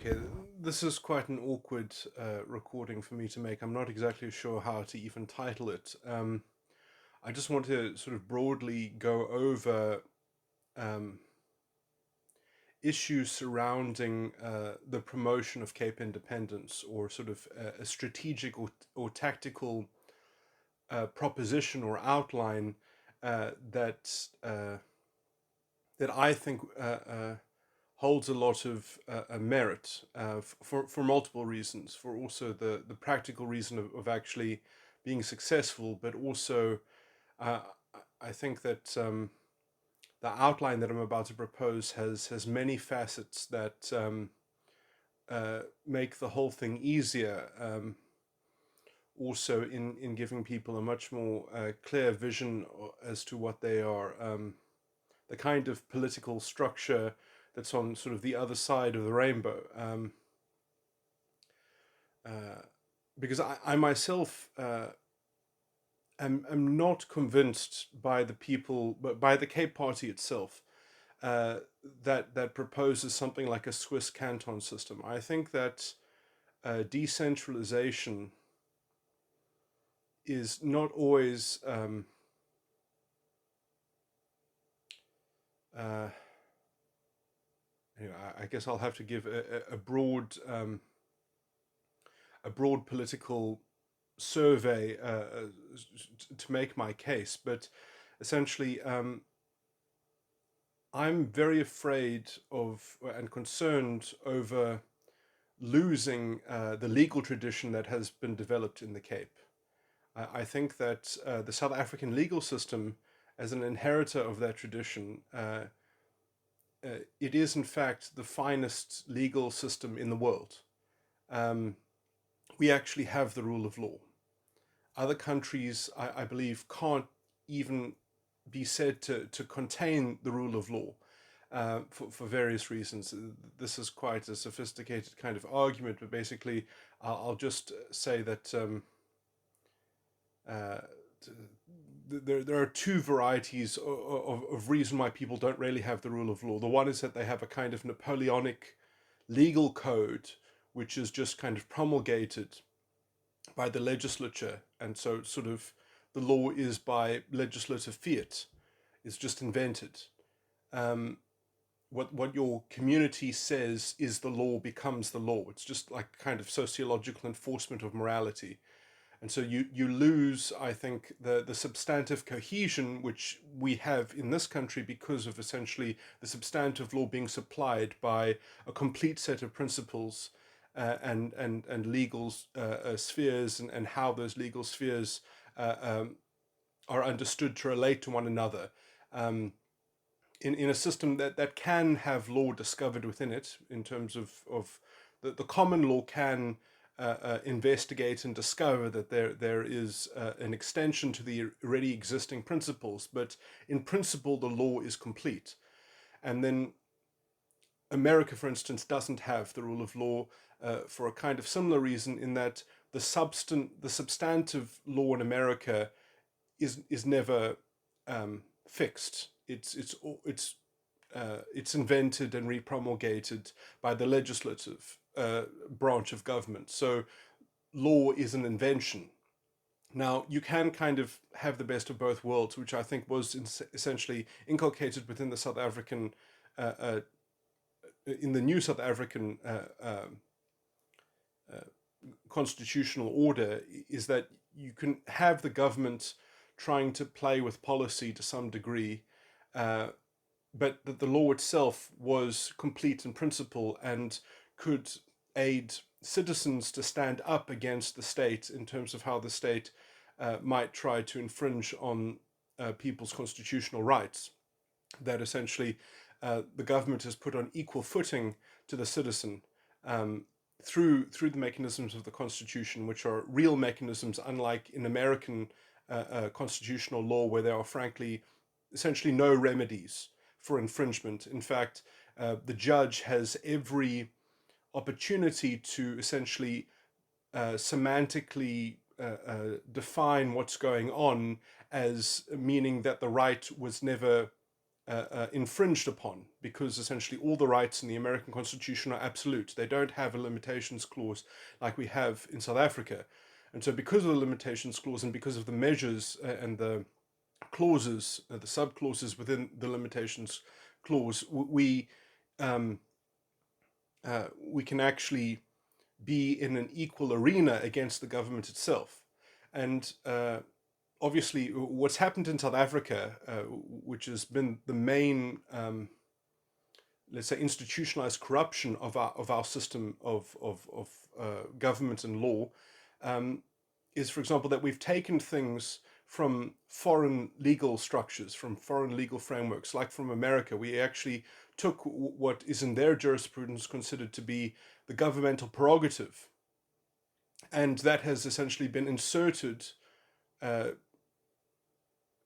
Okay, this is quite an awkward recording for me to make. I'm not exactly sure how to even title it. I just want to sort of broadly go over um, issues surrounding the promotion of Cape independence, or sort of a strategic or tactical proposition or outline that I think holds a lot of merit for multiple reasons. For also the practical reason of actually being successful, but also uh, I think that the outline that I'm about to propose has many facets that make the whole thing easier. Also, in giving people a much more clear vision as to what they are, the kind of political structure that's on sort of the other side of the rainbow. Uh, because I myself am not convinced by the people, but by the Cape Party itself, uh, that proposes something like a Swiss canton system. I think that decentralization is not always uh, anyway, I guess I'll have to give a broad political survey to make my case, but essentially, I'm very afraid of and concerned over losing the legal tradition that has been developed in the Cape. I think that the South African legal system, as an inheritor of that tradition, it is in fact the finest legal system in the world. Um, we actually have the rule of law. Other countries, I believe, can't even be said to contain the rule of law for various reasons. This is quite a sophisticated kind of argument, but basically, I'll just say that uh, there are two varieties of reason why people don't really have the rule of law. The one is that they have a kind of Napoleonic legal code, which is just kind of promulgated by the legislature, and so sort of the law is by legislative fiat. It's just invented. Um, what your community says is the law becomes the law. It's just like kind of sociological enforcement of morality. And so you lose, I think, the substantive cohesion which we have in this country because of essentially the substantive law being supplied by a complete set of principles and legal spheres, and how those legal spheres are understood to relate to one another. Um, in a system that can have law discovered within it, in terms of the common law can investigate and discover that there is an extension to the already existing principles, but in principle the law is complete. And then America, for instance, doesn't have the rule of law for a kind of similar reason, in that the substantive law in America is never fixed. It's invented and repromulgated by the legislative branch of government. So law is an invention. Now, you can kind of have the best of both worlds, which I think was essentially inculcated within the South African, in the new South African constitutional order, is that you can have the government trying to play with policy to some degree, uh, but that the law itself was complete in principle and could aid citizens to stand up against the state in terms of how the state might try to infringe on people's constitutional rights. That essentially the government is put on equal footing to the citizen, um, through the mechanisms of the Constitution, which are real mechanisms, unlike in American constitutional law, where there are frankly essentially no remedies for infringement. In fact, the judge has every opportunity to essentially semantically define what's going on, as meaning that the right was never infringed upon, because essentially all the rights in the American Constitution are absolute. They don't have a limitations clause like we have in South Africa. And so, because of the limitations clause and because of the measures and the clauses, the sub clauses within the limitations clause, um, we can actually be in an equal arena against the government itself. And obviously, what's happened in South Africa, which has been the main, let's say, institutionalized corruption of our system of government and law, is, for example, that we've taken things from foreign legal structures, from foreign legal frameworks, like from America. We actually took what is in their jurisprudence considered to be the governmental prerogative, and that has essentially been inserted uh,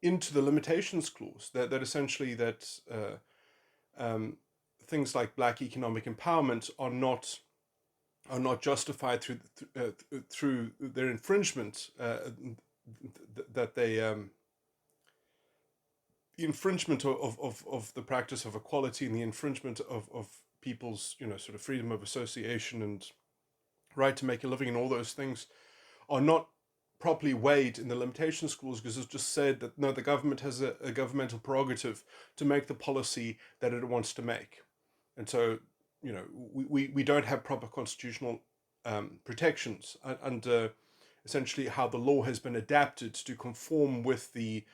into the limitations clause. That essentially that um, things like black economic empowerment are not justified through their infringement, that they the infringement of the practice of equality, and the infringement of people's sort of freedom of association and right to make a living and all those things are not properly weighed in the limitations clause, because it's just said that no, the government has a governmental prerogative to make the policy that it wants to make. And so we don't have proper constitutional protections under essentially how the law has been adapted to conform with the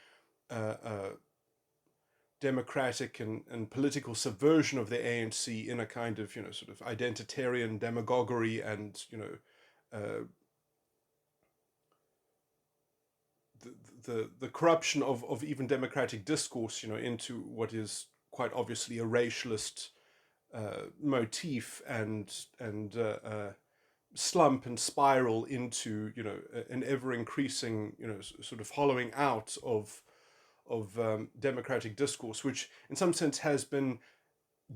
democratic and political subversion of the ANC in a kind of sort of identitarian demagoguery and the corruption of even democratic discourse into what is quite obviously a racialist motif, and slump and spiral into an ever increasing sort of hollowing out of democratic discourse, which in some sense has been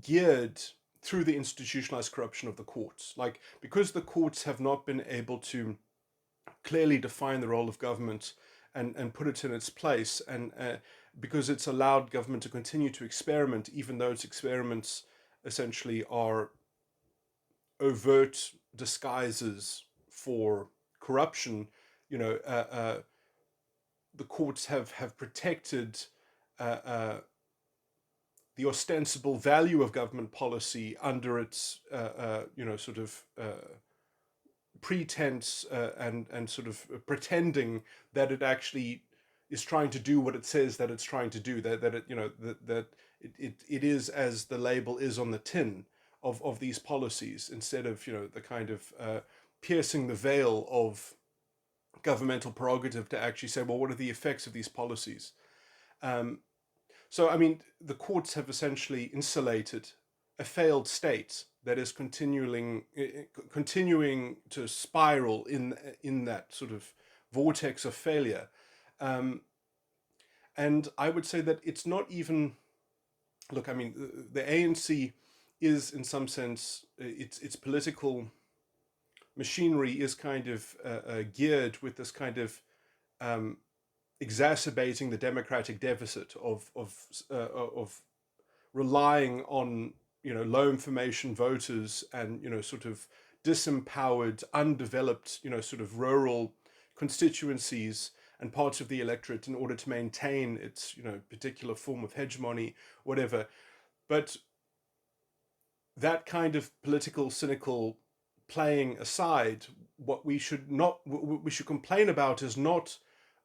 geared through the institutionalized corruption of the courts. Like, because the courts have not been able to clearly define the role of government and put it in its place, and because it's allowed government to continue to experiment, even though its experiments essentially are overt disguises for corruption, the courts have protected the ostensible value of government policy under its sort of pretense and sort of pretending that it actually is trying to do what it says that it's trying to do, that it is as the label is on the tin of these policies, instead of the kind of piercing the veil of governmental prerogative to actually say, well, what are the effects of these policies? So, I mean, the courts have essentially insulated a failed state that is continuing to spiral in that sort of vortex of failure. And I would say that it's not even, look, I mean, the ANC is in some sense, its political machinery is kind of geared with this kind of exacerbating the democratic deficit of relying on low information voters and sort of disempowered, undeveloped sort of rural constituencies and parts of the electorate in order to maintain its particular form of hegemony, whatever. But that kind of political cynical playing aside, what we should complain about is not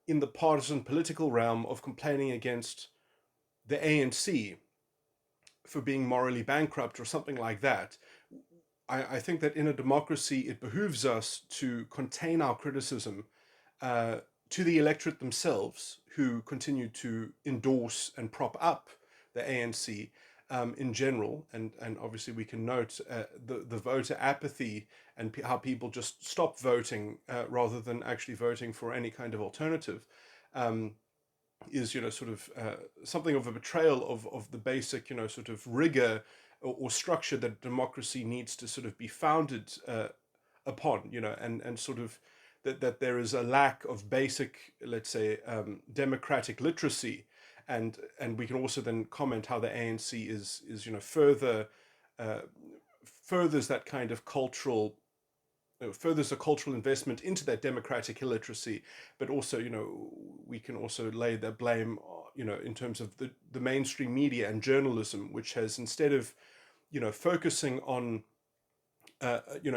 in the partisan political realm of complaining against the ANC for being morally bankrupt or something like that. I think that in a democracy, it behooves us to contain our criticism to the electorate themselves, who continue to endorse and prop up the ANC in general. And obviously we can note the voter apathy and how people just stop voting rather than actually voting for any kind of alternative. Is sort of something of a betrayal of the basic sort of rigor or structure that democracy needs to sort of be founded upon, and sort of that there is a lack of basic, let's say, democratic literacy, and we can also then comment how the ANC is uh, furthers that kind of cultural furthers a cultural investment into that democratic illiteracy, but also, we can also lay the blame, in terms of the mainstream media and journalism, which has, instead of, focusing on,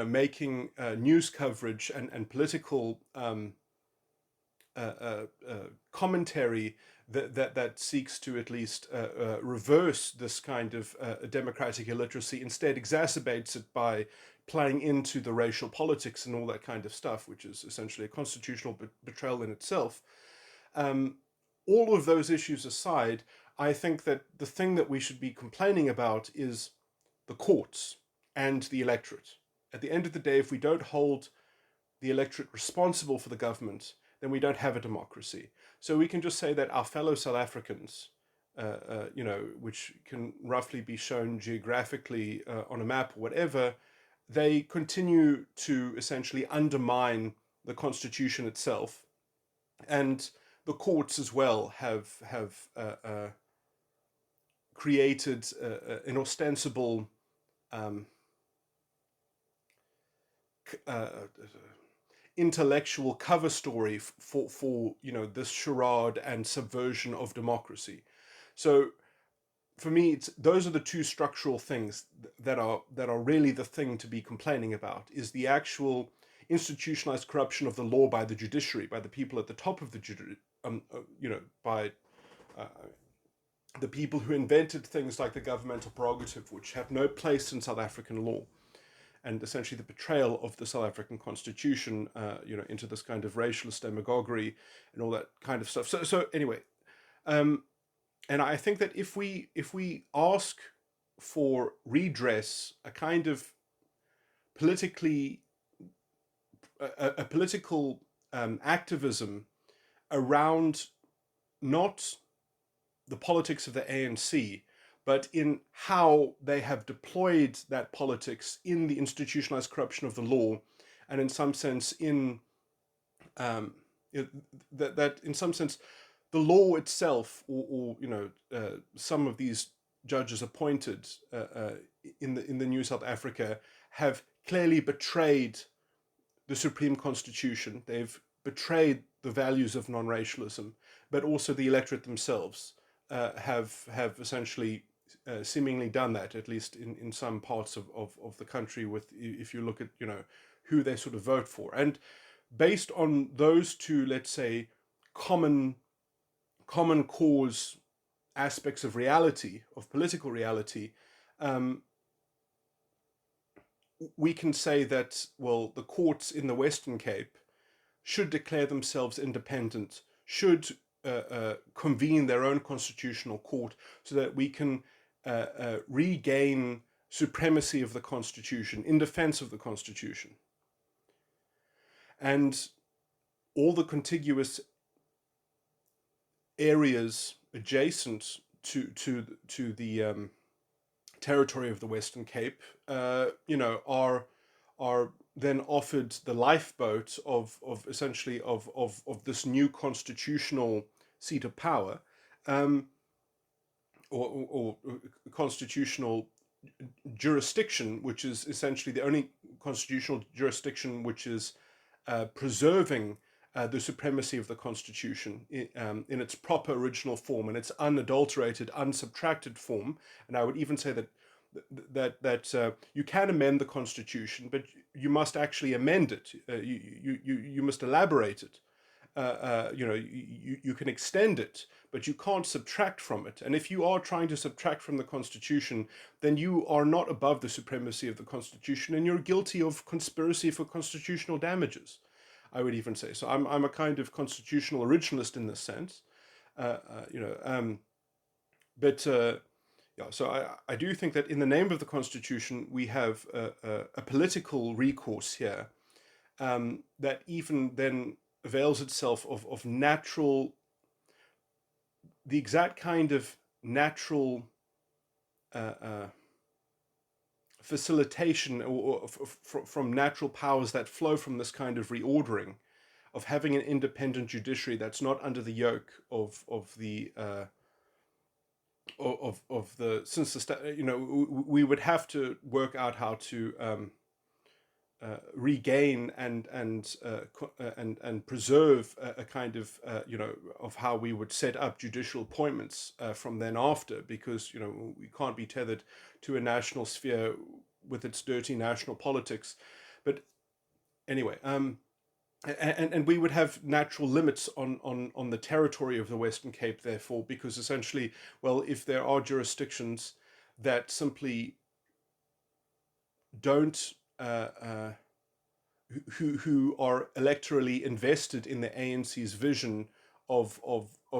making news coverage and political commentary that seeks to at least reverse this kind of democratic illiteracy, instead exacerbates it by playing into the racial politics and all that kind of stuff, which is essentially a constitutional betrayal in itself. Um, all of those issues aside, I think that the thing that we should be complaining about is the courts and the electorate. At the end of the day, if we don't hold the electorate responsible for the government, then we don't have a democracy. So we can just say that our fellow South Africans, which can roughly be shown geographically on a map or whatever, they continue to essentially undermine the constitution itself, and the courts as well have created an ostensible um, uh, intellectual cover story for this charade and subversion of democracy. So for me, those are the two structural things that are really the thing to be complaining about: is the actual institutionalized corruption of the law by the judiciary, by the people at the top of the judiciary, by uh, the people who invented things like the governmental prerogative, which have no place in South African law, and essentially the betrayal of the South African Constitution, into this kind of racialist demagoguery and all that kind of stuff. So anyway, and I think that if we ask for redress, a kind of politically a political activism around not the politics of the ANC, but in how they have deployed that politics in the institutionalized corruption of the law, and in some sense that in some sense the law itself, or some of these judges appointed in the New South Africa, have clearly betrayed the Supreme Constitution. They've betrayed the values of non-racialism, but also the electorate themselves have essentially seemingly done that, at least in some parts of the country, with, if you look at who they sort of vote for. And based on those two, let's say, common cause aspects of reality, of political reality, we can say that, well, the courts in the Western Cape should declare themselves independent, should convene their own constitutional court, so that we can regain supremacy of the Constitution in defense of the Constitution. And all the contiguous areas adjacent to the territory of the Western Cape, are then offered the lifeboat of essentially of this new constitutional seat of power, or constitutional jurisdiction, which is essentially the only constitutional jurisdiction which is preserving the supremacy of the Constitution in its proper original form, in its unadulterated, unsubtracted form. And I would even say that you can amend the Constitution, but you must actually amend it. You must elaborate it. You can extend it, but you can't subtract from it. And if you are trying to subtract from the Constitution, then you are not above the supremacy of the Constitution, and you're guilty of conspiracy for constitutional damages, I would even say. So I'm a kind of constitutional originalist in this sense, yeah. So I do think that in the name of the Constitution, we have a political recourse here, that even then avails itself of natural, the exact kind of natural facilitation or from natural powers that flow from this kind of reordering, of having an independent judiciary that's not under the yoke of the of the since the we would have to work out how to regain and preserve a kind of of how we would set up judicial appointments from then after, because we can't be tethered to a national sphere with its dirty national politics. But anyway, and we would have natural limits on the territory of the Western Cape, therefore, because essentially, well, if there are jurisdictions that simply don't who are electorally invested in the ANC's vision of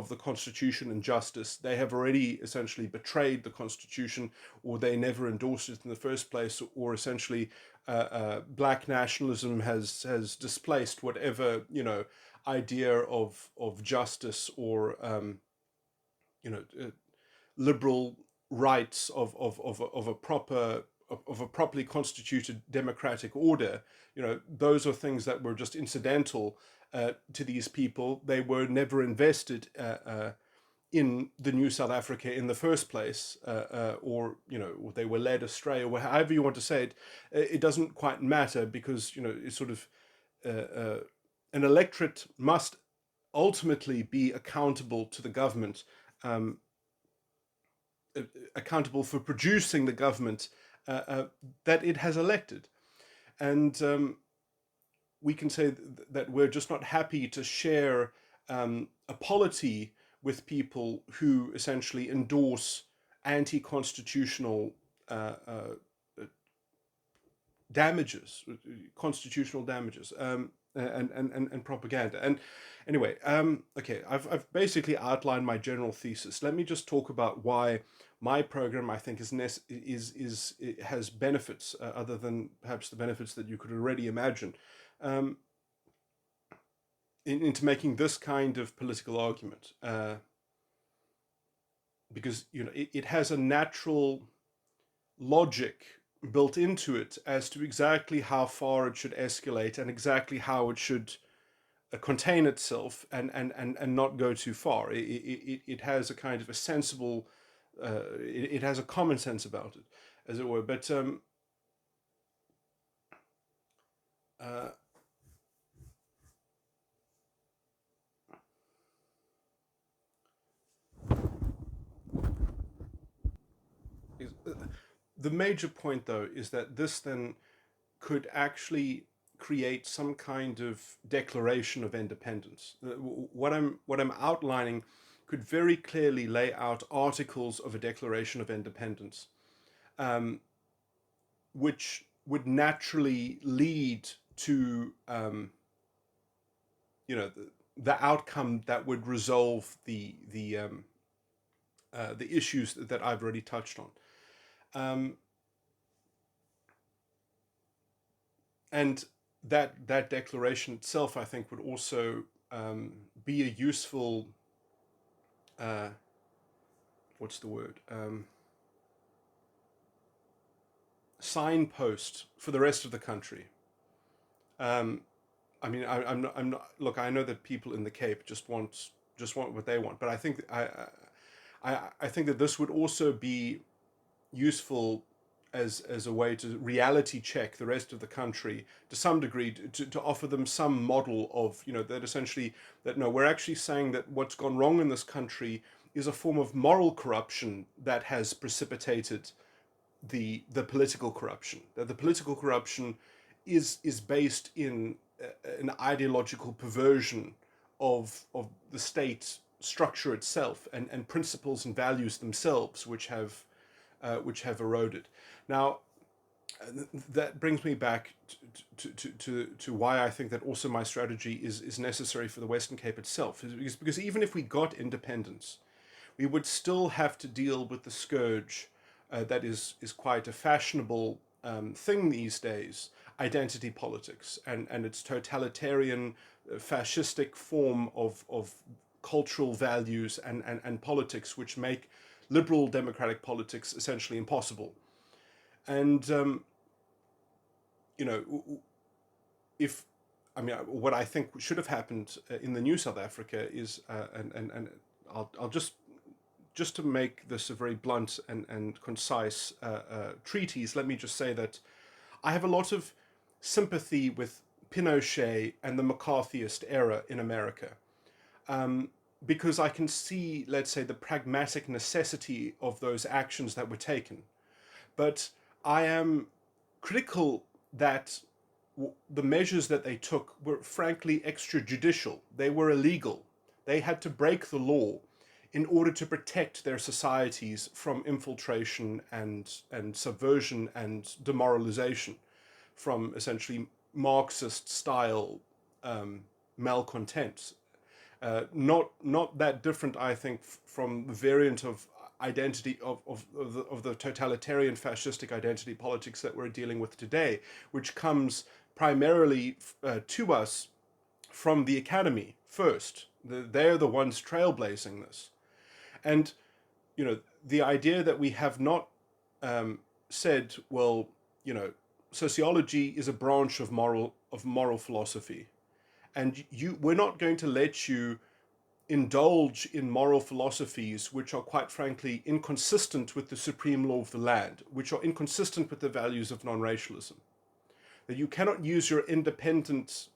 the Constitution and justice, they have already essentially betrayed the Constitution, or they never endorsed it in the first place, or essentially black nationalism has displaced whatever idea of justice or liberal rights of a properly constituted democratic order. Those are things that were just incidental to these people. They were never invested in the new South Africa in the first place, or they were led astray, or however you want to say it. It doesn't quite matter, because it's sort of an electorate must ultimately be accountable to the government, um, accountable for producing the government that it has elected. And we can say that we're just not happy to share a polity with people who essentially endorse anti-constitutional damages, constitutional damages, and propaganda. And anyway, okay, I've basically outlined my general thesis. Let me just talk about why my program, I think, it has benefits other than perhaps the benefits that you could already imagine, um, into making this kind of political argument, because it has a natural logic built into it as to exactly how far it should escalate and exactly how it should contain itself and not go too far. It has a kind of a sensible, it has a common sense about it, as it were. But uh, the major point, though, is that this then could actually create some kind of declaration of independence. What I'm outlining could very clearly lay out articles of a declaration of independence, um, which would naturally lead to the outcome that would resolve the issues that I've already touched on. Um, and that declaration itself, I think, would also be a useful uh, what's the word, signpost for the rest of the country. Um, I mean, I'm not. Look, I know that people in the Cape just want what they want, but I think I think that this would also be useful as a way to reality check the rest of the country to some degree, to offer them some model of that essentially, that no, we're actually saying that what's gone wrong in this country is a form of moral corruption that has precipitated the political corruption. That the political corruption is based in an ideological perversion of the state structure itself, and principles and values themselves, which have eroded. Now, that brings me back to why I think that also my strategy is necessary for the Western Cape itself. Is because even if we got independence, we would still have to deal with the scourge that is quite a fashionable thing these days: identity politics and its totalitarian, fascistic form of cultural values and politics, which make liberal democratic politics essentially impossible. And you know, if I mean, what I think should have happened in the new South Africa is, and I'll just just to make this a very blunt and concise treatise, let me just say that I have a lot of sympathy with Pinochet and the McCarthyist era in America, because I can see, let's say, the pragmatic necessity of those actions that were taken. But I am critical that the measures that they took were frankly extrajudicial. They were illegal. They had to break the law in order to protect their societies from infiltration and subversion and demoralization from essentially Marxist style malcontent. Not that different, I think, from the variant of identity of the totalitarian fascistic identity politics that we're dealing with today, which comes primarily to us from the academy first. They're the ones trailblazing this. And, the idea that we have not said, well, sociology is a branch of moral philosophy, and we're not going to let you indulge in moral philosophies which are quite frankly inconsistent with the supreme law of the land, which are inconsistent with the values of non-racialism. That you cannot use your independent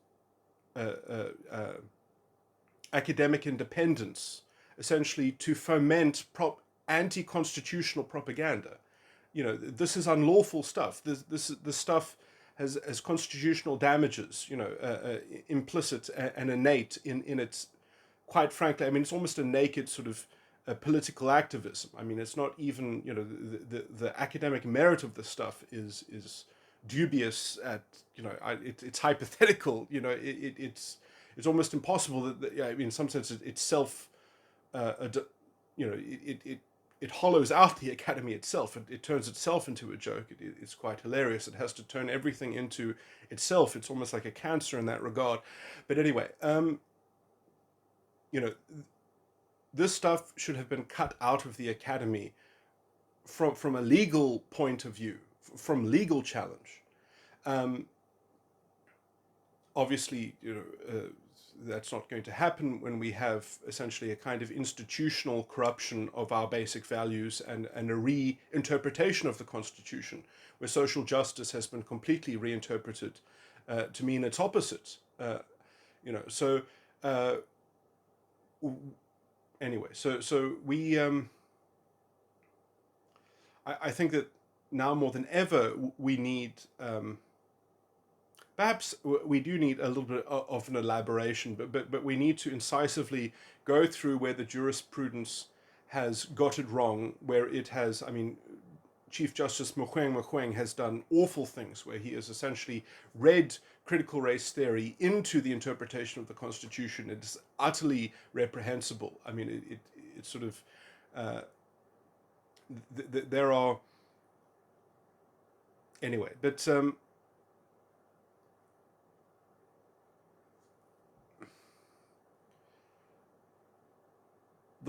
academic independence essentially to foment anti-constitutional propaganda. This is unlawful stuff. This stuff has constitutional damages, implicit and innate in its. Quite frankly, I mean, it's almost a naked sort of political activism. I mean, it's not even, the academic merit of this stuff is dubious at, it's hypothetical. It's almost impossible that yeah, I mean, in some sense, it's self, it hollows out the academy itself. It turns itself into a joke. It's quite hilarious. It has to turn everything into itself. It's almost like a cancer in that regard. But anyway, this stuff should have been cut out of the academy from a legal point of view, from legal challenge. Obviously, that's not going to happen when we have essentially a kind of institutional corruption of our basic values and a reinterpretation of the Constitution, where social justice has been completely reinterpreted to mean its opposite. So anyway, so we, I think that now more than ever we need, perhaps we do need a little bit of an elaboration, but we need to incisively go through where the jurisprudence has got it wrong, where it has, I mean, Chief Justice Mogoeng has done awful things where he has essentially read critical race theory into the interpretation of the Constitution. It is utterly reprehensible. I mean, it's sort of, there are, anyway, but the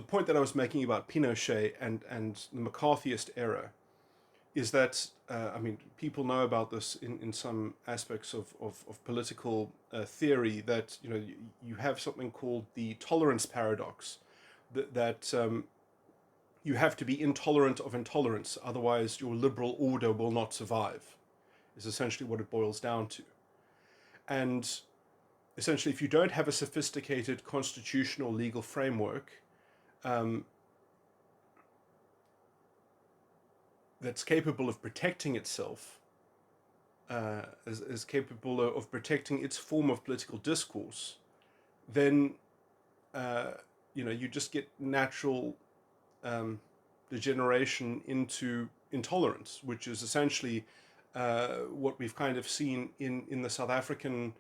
point that I was making about Pinochet and the McCarthyist era is that, I mean, people know about this in some aspects of political theory, that, you have something called the tolerance paradox, that you have to be intolerant of intolerance, otherwise your liberal order will not survive, is essentially what it boils down to. And essentially, if you don't have a sophisticated constitutional legal framework, that's capable of protecting itself, is capable of protecting its form of political discourse, then you just get natural degeneration into intolerance, which is essentially what we've kind of seen in the South African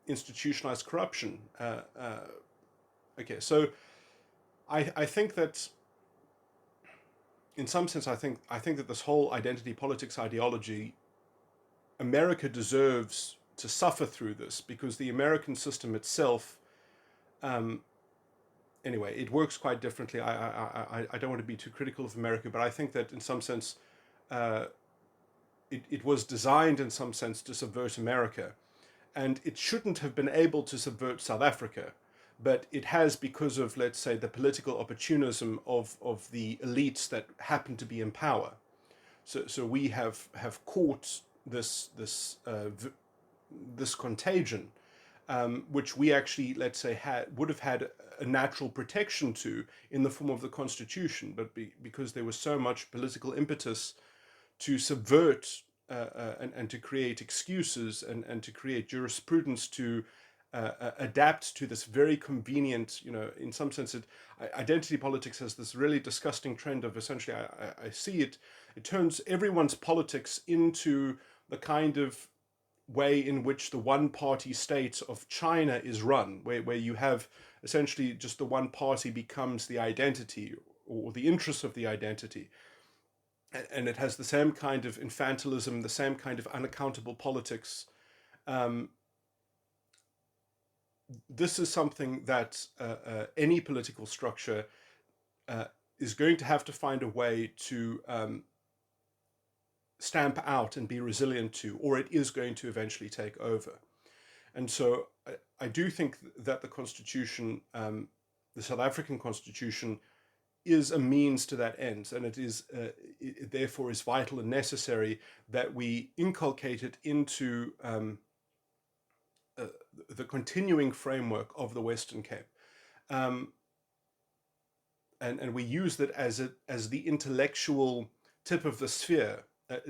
institutionalized corruption. Okay, so I think that, in some sense, I think that this whole identity politics ideology, America deserves to suffer through this, because the American system itself, anyway, it works quite differently. I don't want to be too critical of America, but I think that in some sense, it was designed in some sense to subvert America, and it shouldn't have been able to subvert South Africa, but it has because of, let's say, the political opportunism of the elites that happen to be in power. So we have caught this contagion, which we actually, let's say, would have had a natural protection to in the form of the Constitution, but because there was so much political impetus to subvert and to create excuses and to create jurisprudence to adapt to this very convenient, in some sense, identity politics has this really disgusting trend of essentially, I see it turns everyone's politics into the kind of way in which the one party state of China is run, where you have essentially just the one party becomes the identity or the interest of the identity. And it has the same kind of infantilism, the same kind of unaccountable politics. Um, this is something that any political structure uh, is going to have to find a way to stamp out and be resilient to, or it is going to eventually take over. And so I do think that the Constitution, the South African Constitution, is a means to that end, and it therefore is vital and necessary that we inculcate it into uh, the continuing framework of the Western Cape, um, and we use that as the intellectual tip of the sphere,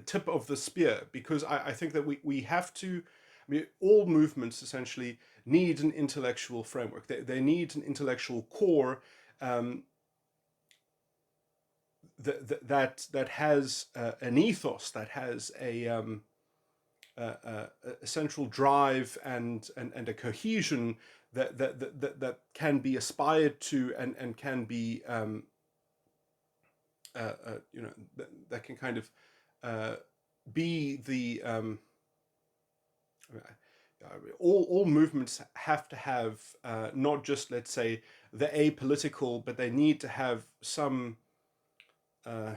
tip of the spear, because I think that we have to. I mean, all movements essentially need an intellectual framework. They need an intellectual core. That has an ethos, that has a central drive and a cohesion that can be aspired to and can be that can kind of be the all movements have to have not just, let's say, the apolitical, but they need to have some uh,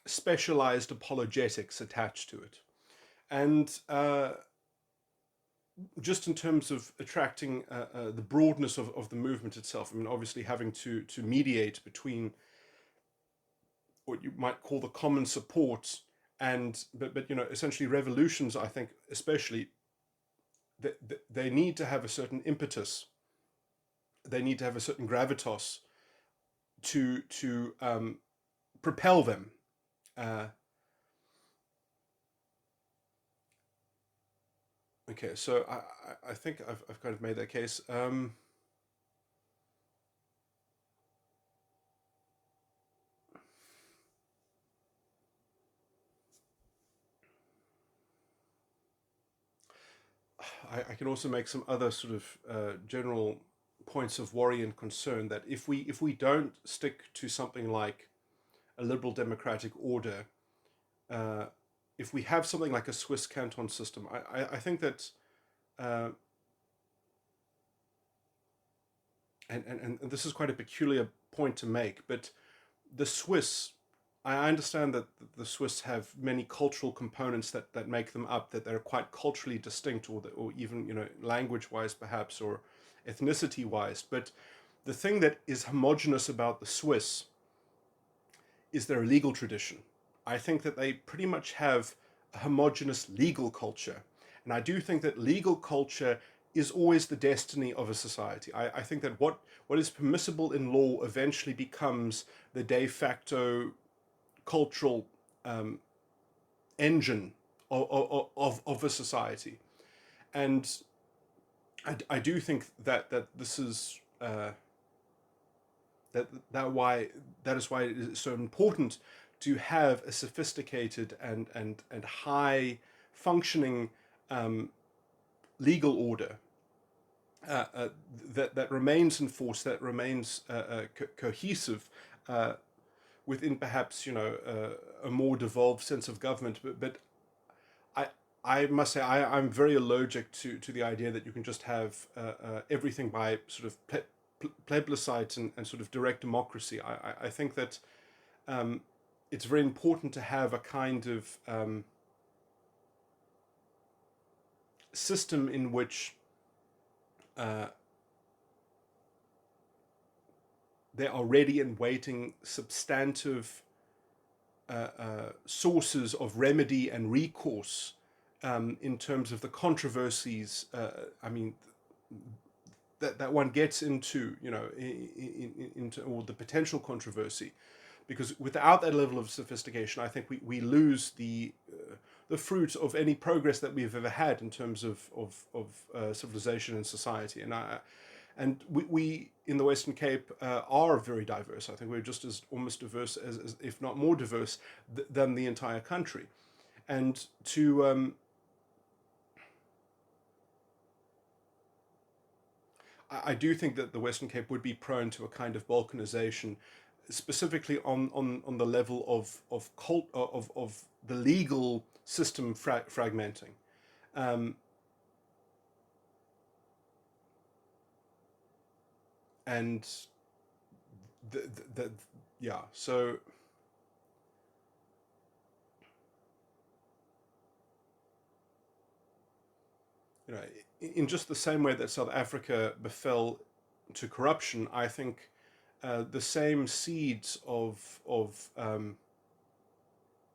specialized apologetics attached to it. And just in terms of attracting the broadness of the movement itself, I mean, obviously having to mediate between what you might call the common support and, but essentially revolutions, I think, especially, they need to have a certain impetus, they need to have a certain gravitas to propel them. Uh, okay, so I think I've kind of made that case. I can also make some other sort of general points of worry and concern that if we don't stick to something like a liberal democratic order, uh, if we have something like a Swiss canton system, I think that uh, and this is quite a peculiar point to make, but the Swiss, I understand that the Swiss have many cultural components that make them up, that they're quite culturally distinct, or even language wise perhaps, or ethnicity wise. But the thing that is homogenous about the Swiss is their legal tradition. I think that they pretty much have a homogenous legal culture. And I do think that legal culture is always the destiny of a society. I think that what is permissible in law eventually becomes the de facto cultural um, engine of a society. And I do think that this is that is why it is so important to have a sophisticated and high functioning um, legal order that remains in force, that remains cohesive within perhaps a more devolved sense of government. But I I must say I'm very allergic to the idea that you can just have everything by sort of plebiscite and sort of direct democracy. I think that um, it's very important to have a kind of system in which uh, there are ready and waiting substantive sources of remedy and recourse in terms of the controversies. I mean, that one gets into, into or the potential controversy, because without that level of sophistication, I think we lose the fruit of any progress that we've ever had in terms of civilization and society. And we in the Western Cape are very diverse. I think we're just as almost diverse as if not more diverse than the entire country. And I do think that the Western Cape would be prone to a kind of balkanization, specifically on the level of the legal system fragmenting. Um, and the yeah, so you know, in just the same way that South Africa befell to corruption, I think the same seeds of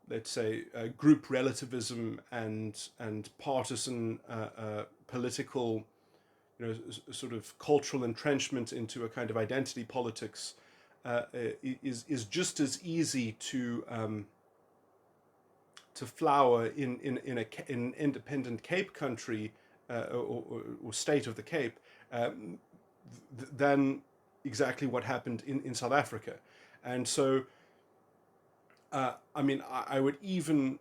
let's say group relativism and partisan political, sort of cultural entrenchment into a kind of identity politics is just as easy to flower in independent Cape country or state of the Cape than exactly what happened in South Africa. And so, I mean, I would even,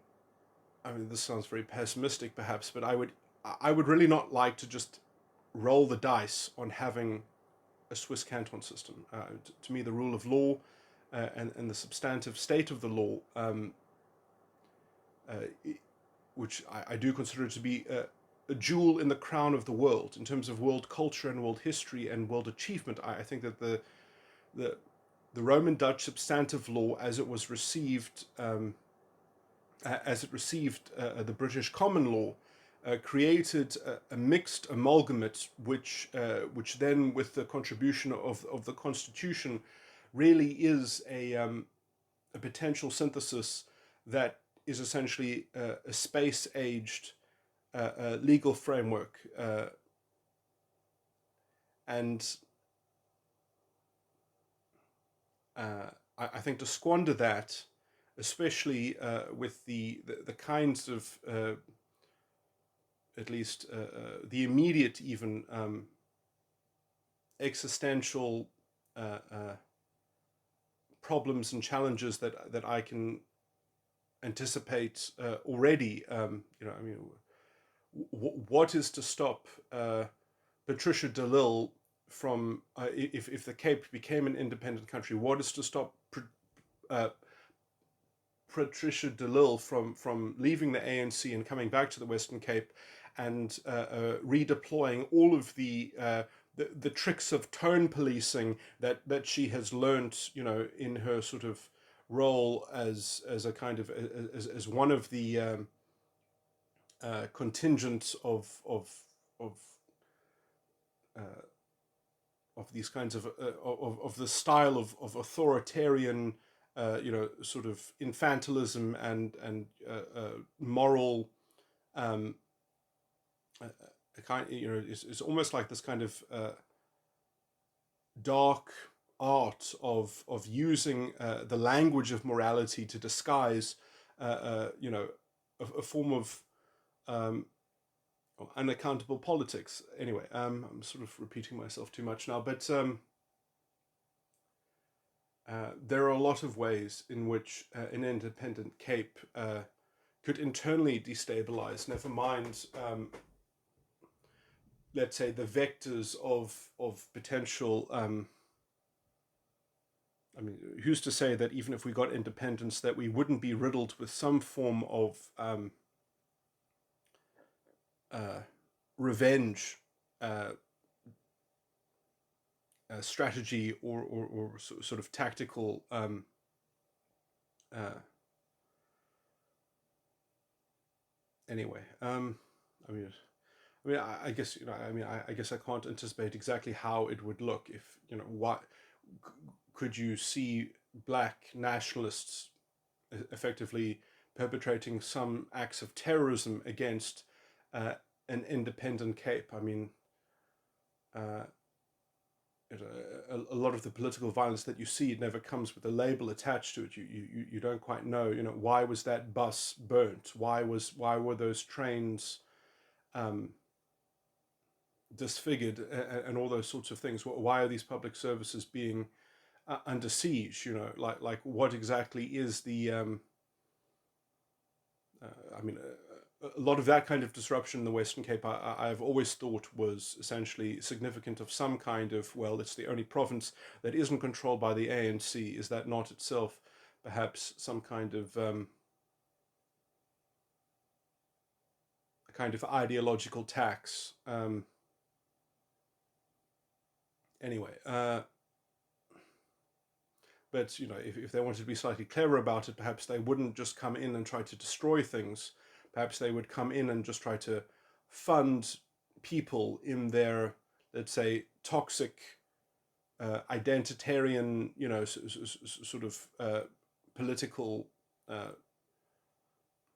I mean, this sounds very pessimistic perhaps, but I would really not like to just roll the dice on having a Swiss canton system. To me, the rule of law and the substantive state of the law, which I do consider to be a jewel in the crown of the world in terms of world culture and world history and world achievement. I think that the the Roman Dutch substantive law, as it was received, as it received the British common law, created a mixed amalgamate, which then, with the contribution of the Constitution, really is a potential synthesis that is essentially a space-aged legal framework, and I think to squander that, especially with the kinds of at least the immediate even existential problems and challenges that I can anticipate already. I mean, what is to stop Patricia de Lille from, if the Cape became an independent country, what is to stop uh, Patricia de Lille from leaving the ANC and coming back to the Western Cape and redeploying all of the tricks of tone policing that she has learned, in her sort of role as a kind of as one of the contingent of uh, of these kinds of the style of authoritarian, sort of infantilism and moral, um, a kind, it's almost like this kind of dark art of using the language of morality to disguise, a form of um, unaccountable politics. Anyway, I'm sort of repeating myself too much now, but there are a lot of ways in which an independent Cape could internally destabilize, never mind, let's say, the vectors of potential. I mean, who's to say that even if we got independence, that we wouldn't be riddled with some form of revenge, uh, strategy or sort of tactical uh, anyway. I mean, I guess I guess I can't anticipate exactly how it would look if what could you see black nationalists effectively perpetrating some acts of terrorism against uh, an independent Cape. I mean, uh, a lot of the political violence that you see, it never comes with a label attached to it. You don't quite know. Why was that bus burnt? Why were those trains um, disfigured and all those sorts of things? Why are these public services being under siege? Like what exactly is the I mean, a lot of that kind of disruption in the Western Cape, I've always thought was essentially significant of some kind of, well, it's the only province that isn't controlled by the ANC. Is that not itself perhaps some kind of a kind of ideological tax? Anyway, but if they wanted to be slightly clever about it, perhaps they wouldn't just come in and try to destroy things. Perhaps they would come in and just try to fund people in their, let's say, toxic, identitarian, sort of political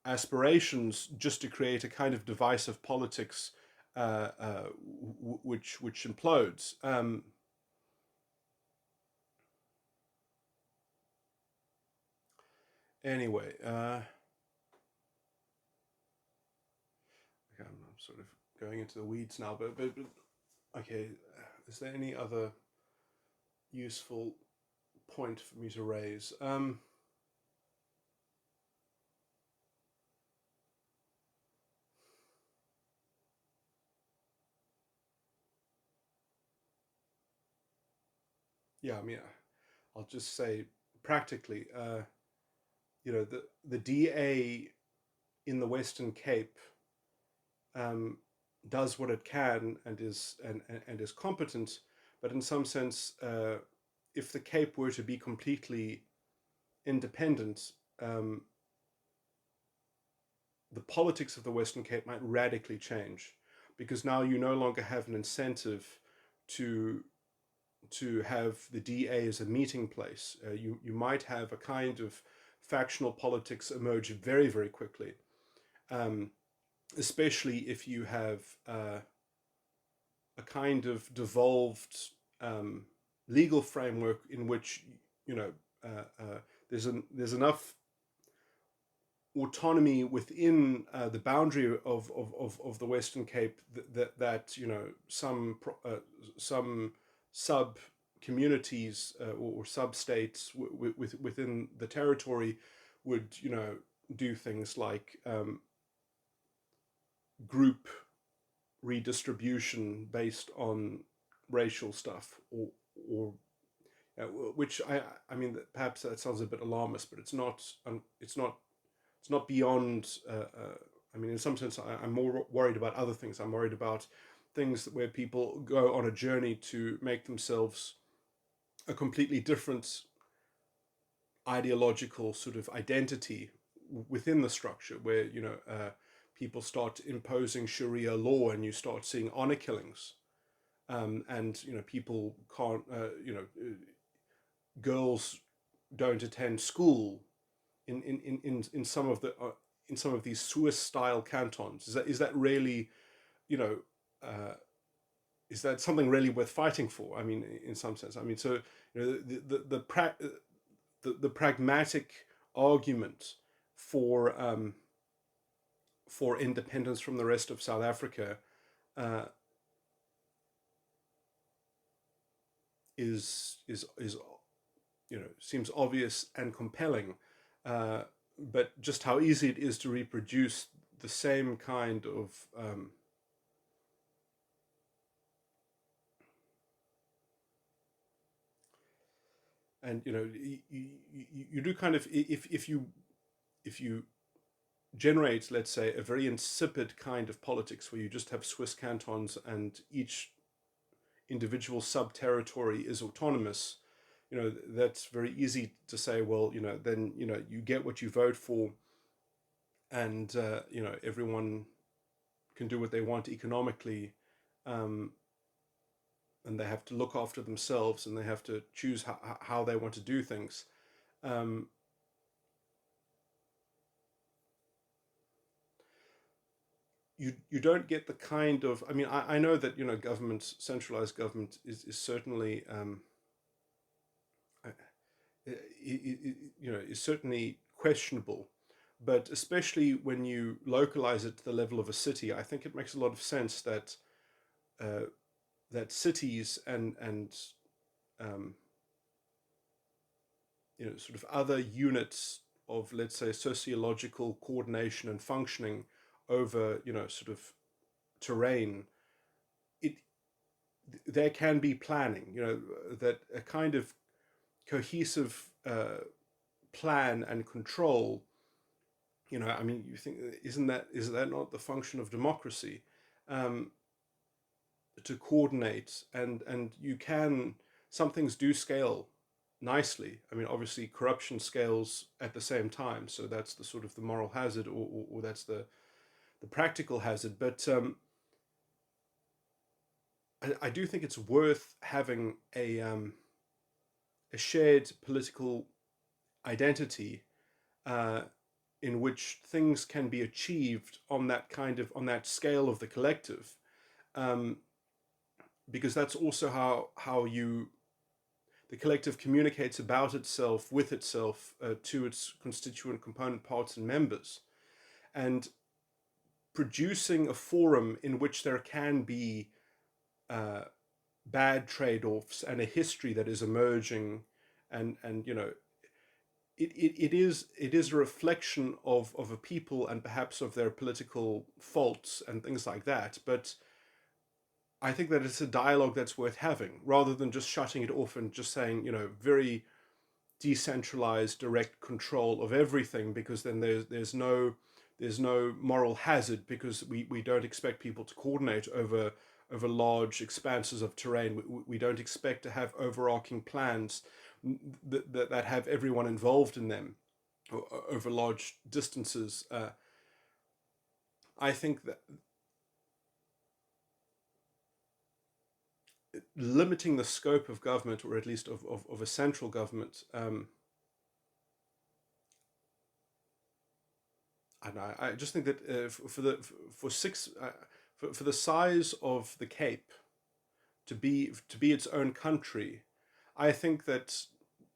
aspirations, just to create a kind of divisive politics, which implodes. Anyway, okay, I'm sort of going into the weeds now, but okay, is there any other useful point for me to raise? Yeah, I mean, I'll just say practically, the DA in the Western Cape um, does what it can and is competent, but in some sense, if the Cape were to be completely independent, the politics of the Western Cape might radically change, because now you no longer have an incentive to have the DA as a meeting place. You might have a kind of factional politics emerge very, very quickly, um, especially if you have a kind of devolved legal framework in which there's enough autonomy within the boundary of the Western Cape that some sub communities or sub states within the territory would do things like group redistribution based on racial stuff or which I mean perhaps that sounds a bit alarmist, but it's not beyond. I mean, in some sense, I'm more worried about other things. I'm worried about things where people go on a journey to make themselves a completely different ideological sort of identity within the structure, where people start imposing Sharia law, and you start seeing honor killings, and people can't, girls don't attend school in some of the in some of these Swiss style cantons. Is that really, you know, uh, is that something really worth fighting for? I mean, in some sense. I mean, so the pragmatic argument for independence from the rest of South Africa uh, is seems obvious and compelling, but just how easy it is to reproduce the same kind of and you do kind of, if you generate, let's say, a very insipid kind of politics where you just have Swiss cantons, and individual sub-territory is autonomous, that's very easy to say, well, then, you get what you vote for, and, everyone can do what they want economically, um, and they have to look after themselves, and they have to choose how they want to do things. Um, you don't get the kind of, I mean, I know that, government, centralized government is certainly, is certainly questionable, but especially when you localize it to the level of a city, I think it makes a lot of sense that, uh, that cities and um, sort of other units of, let's say, sociological coordination and functioning over, sort of terrain, it there can be planning, that a kind of cohesive plan and control. I mean, you think, is that not the function of democracy, um, to coordinate, and you can, some things do scale nicely. I mean, obviously corruption scales at the same time, so that's the sort of the moral hazard, or that's the practical hazard. But I do think it's worth having a shared political identity, uh, in which things can be achieved on that scale of the collective, um, because that's also how the collective communicates about itself, with itself, to its constituent component parts and members, and producing a forum in which there can be uh, bad trade-offs and a history that is emerging, and it is a reflection of a people, and perhaps of their political faults and things like that. But I think that it's a dialogue that's worth having, rather than just shutting it off and just saying, very decentralized, direct control of everything, because then there's no moral hazard, because we don't expect people to coordinate over large expanses of terrain. We don't expect to have overarching plans that have everyone involved in them over large distances. I think that limiting the scope of government, or at least of a central government, I just think that, for the size of the Cape to be its own country, I think that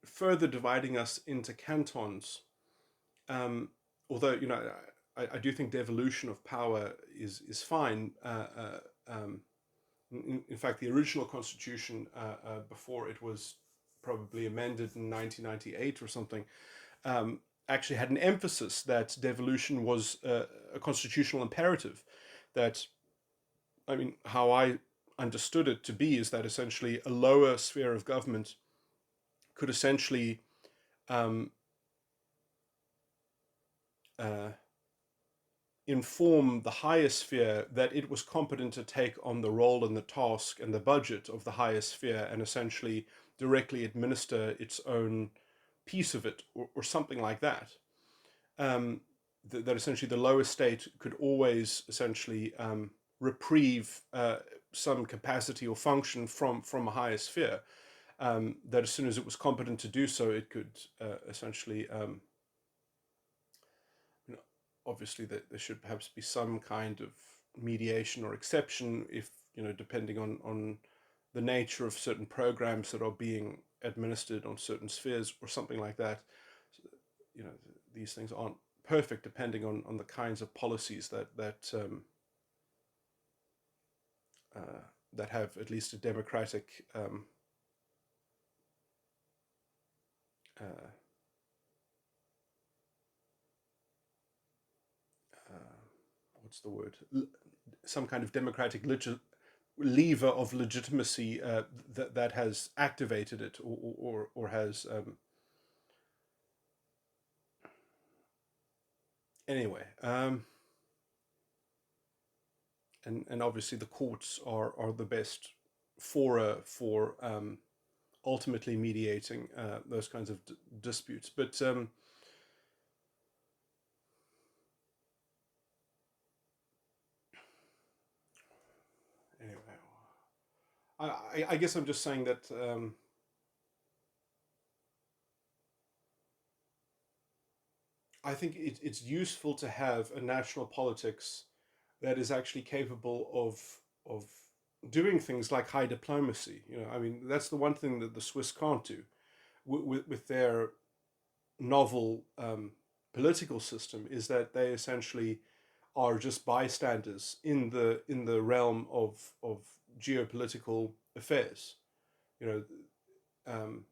further dividing us into cantons, um, although, I do think devolution of power is fine. In fact, the original constitution, before it was probably amended in 1998 or something, um, actually had an emphasis that devolution was a constitutional imperative. That, I mean, how I understood it to be is that essentially a lower sphere of government could essentially, um, uh, inform the higher sphere that it was competent to take on the role and the task and the budget of the higher sphere, and essentially directly administer its own piece of it, or something like that. Um, that essentially the lower state could always essentially, reprieve some capacity or function from a higher sphere. That as soon as it was competent to do so, it could essentially, you know, obviously that there should perhaps be some kind of mediation or exception, if, depending on the nature of certain programs that are being administered on certain spheres, or something like that. So, these things aren't perfect, depending on the kinds of policies uh, that have at least a democratic, uh, uh, what's the word? Some kind of democratic lever of legitimacy, that has activated it, or has, anyway. And obviously the courts are the best for ultimately mediating those kinds of disputes. But anyway, I guess I'm just saying that I think it's useful to have a national politics that is actually capable of doing things like high diplomacy. You know, I mean, that's the one thing that the Swiss can't do with their novel political system, is that they essentially are just bystanders in the realm of geopolitical affairs. You know, um,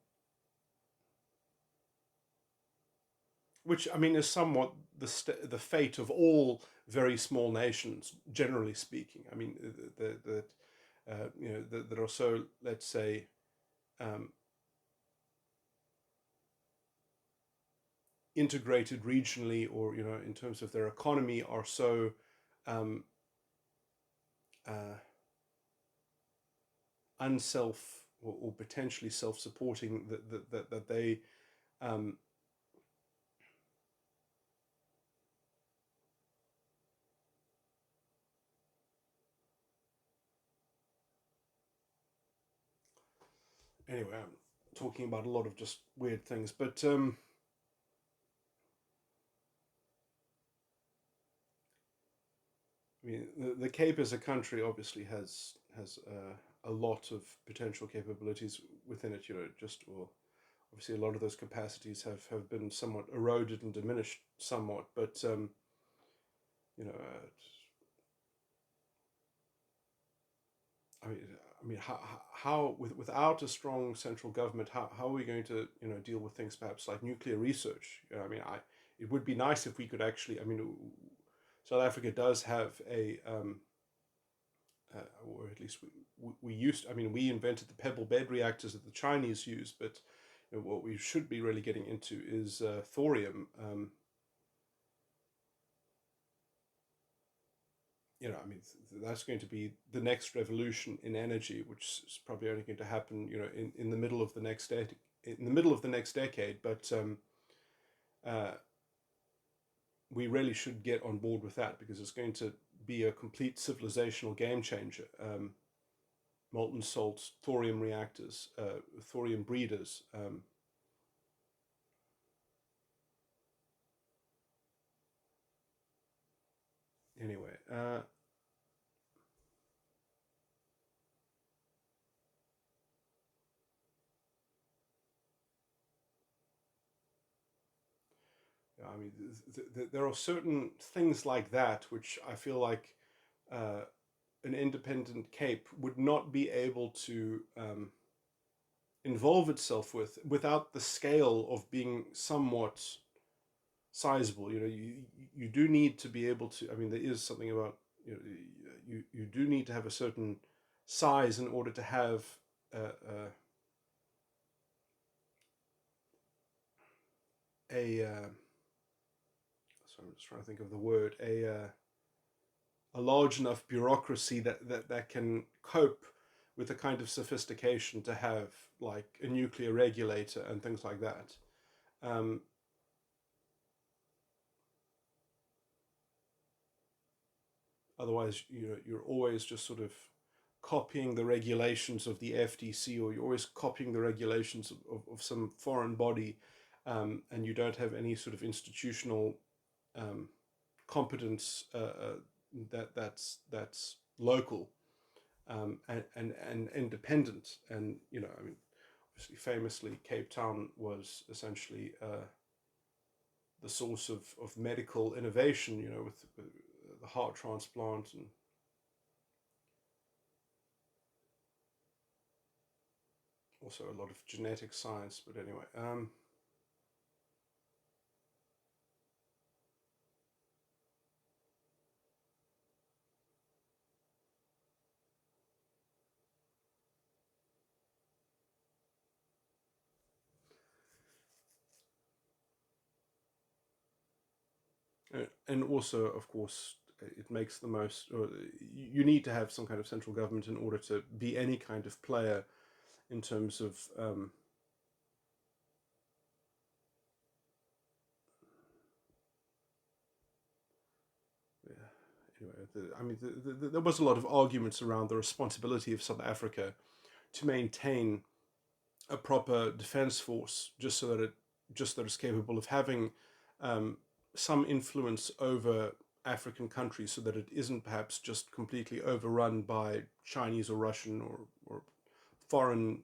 which I mean is somewhat the fate of all very small nations, generally speaking. I mean, you know, that are so, let's say, um, integrated regionally, or you know, in terms of their economy, are so um, uh, unself or potentially self-supporting that they um, anyway. I'm talking about a lot of just weird things, but I mean, the Cape as a country obviously has a lot of potential capabilities within it. You know, just well, obviously a lot of those capacities have been somewhat eroded and diminished somewhat, but you know, I mean, how without a strong central government, how are we going to, you know, deal with things perhaps like nuclear research? You know, I mean, it would be nice if we could actually. I mean, South Africa does have a or at least we used. I mean, we invented the pebble bed reactors that the Chinese use, but you know, what we should be really getting into is thorium. You know, I mean, that's going to be the next revolution in energy, which is probably only going to happen, you know, in the middle of the next in the middle of the next decade. But uh, we really should get on board with that, because it's going to be a complete civilizational game changer. Molten salt thorium reactors, thorium breeders. Anyway, I mean, there are certain things like that which I feel like uh, an independent Cape would not be able to involve itself with without the scale of being somewhat sizable. You know, you do need to be able to. I mean, there is something about, you know, you do need to have a certain size in order to have a so I'm just trying to think of the word, a large enough bureaucracy that can cope with the kind of sophistication to have like a nuclear regulator and things like that. Um, Otherwise, you know, you're always just sort of copying the regulations of the FTC, or you're always copying the regulations of some foreign body, and you don't have any sort of institutional um, competence that's local, and independent. And you know, I mean, obviously, famously, Cape Town was essentially the source of medical innovation. You know, with the heart transplant and also a lot of genetic science. But anyway, and also, of course, it makes the most. Or you need to have some kind of central government in order to be any kind of player in terms of. Anyway, there was a lot of arguments around the responsibility of South Africa to maintain a proper defense force, just that it's capable of having some influence over African countries, so that it isn't perhaps just completely overrun by Chinese or Russian or foreign,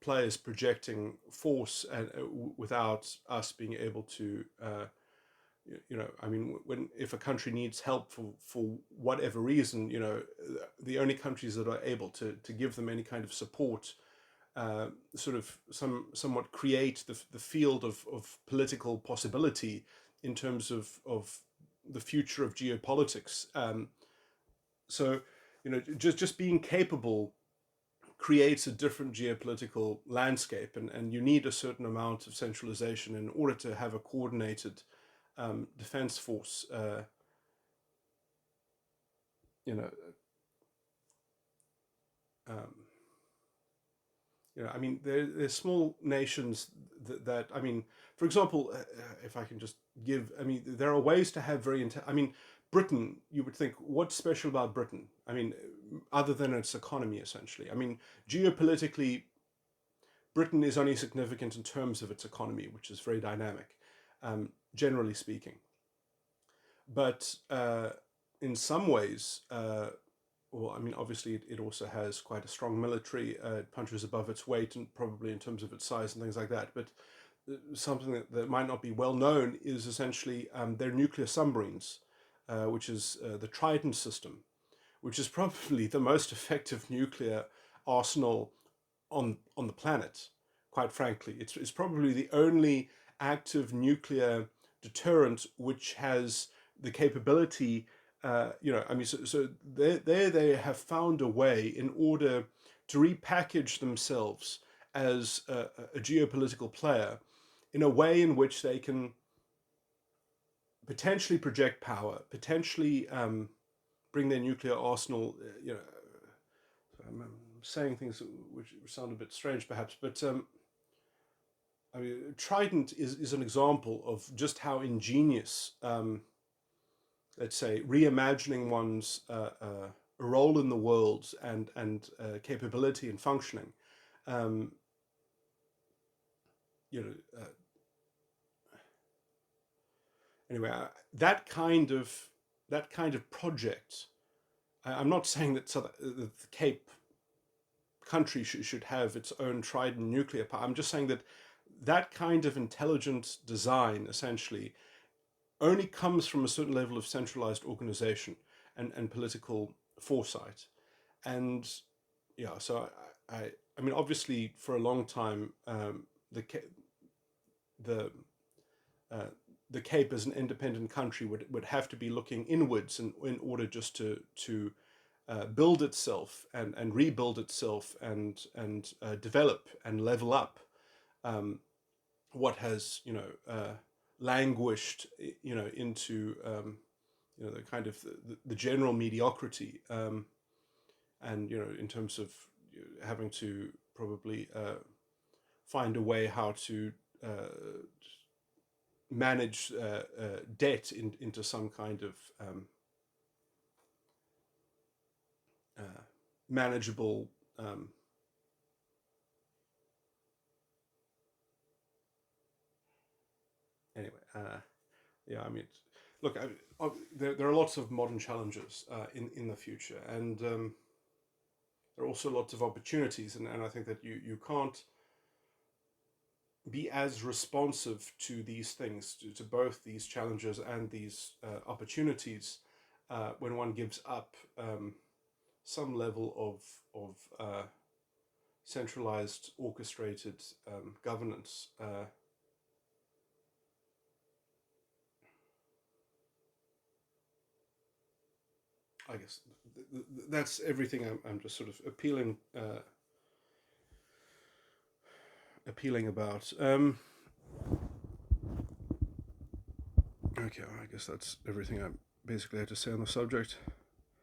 players projecting force, and without us being able to. When if a country needs help for whatever reason, the only countries that are able to give them any kind of support, sort of somewhat create the field of political possibility in terms of the future of geopolitics. So, just being capable creates a different geopolitical landscape, and you need a certain amount of centralization in order to have a coordinated defense force. There's small nations that for example, if I can just give, there are ways to have Britain, you would think, what's special about Britain? Other than its economy, essentially. Geopolitically, Britain is only significant in terms of its economy, which is very dynamic, generally speaking. But in some ways, obviously it also has quite a strong military. It punches above its weight, and probably in terms of its size and things like that. But something that might not be well known is essentially their nuclear submarines, which is the Trident system, which is probably the most effective nuclear arsenal on the planet. Quite frankly, it's probably the only active nuclear deterrent which has the capability. So they have found a way in order to repackage themselves as a geopolitical player in a way in which they can potentially project power, potentially bring their nuclear arsenal. I'm saying things which sound a bit strange, perhaps, but Trident is an example of just how ingenious. Let's say reimagining one's role in the world and capability and functioning. Anyway, that kind of project. I'm not saying that the Cape country should have its own Trident nuclear power. I'm just saying that kind of intelligent design, essentially, only comes from a certain level of centralized organization and political foresight. And so obviously for a long time, the Cape as an independent country would have to be looking inwards in order just to build itself and rebuild itself and develop and level up what has languished into the kind of the general mediocrity, and in terms of having to probably find a way how to manage debt into some kind of manageable anyway. Look, there are lots of modern challenges in the future, and there are also lots of opportunities, and I think that you can't be as responsive to these things, to both these challenges and these opportunities, when one gives up some level of centralized, orchestrated governance. I guess that's everything I'm just sort of appealing about. Okay, well, I guess that's everything I basically had to say on the subject.